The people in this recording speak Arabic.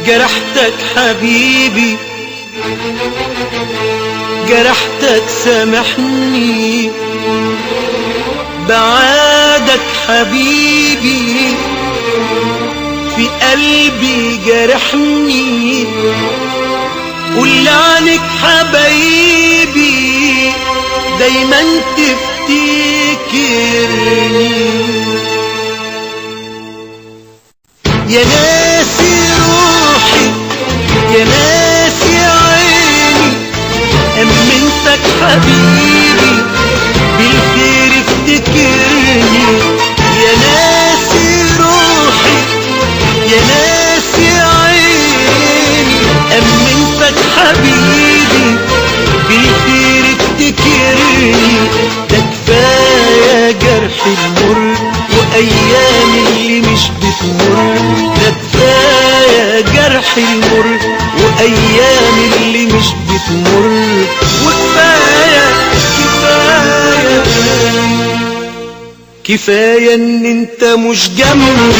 جرحتك حبيبي، جرحتك سامحني، بعادك حبيبي في قلبي جرحني. قول عنك حبايبي دايما تفتكرني. يا ناسي روحي يا ناسي عيني، أمنتك حبيبي بالخير افتكرني. يا ناسي روحي يا ناسي عيني، أمنتك حبيبي بالخير افتكرني. ده كفاية جرح المر وأيام اللي مش بتمر، ده كفاية جرح المر وأيام اللي مش بتمر. وكفاية كفاية كفاية إن أنت مش جنبي،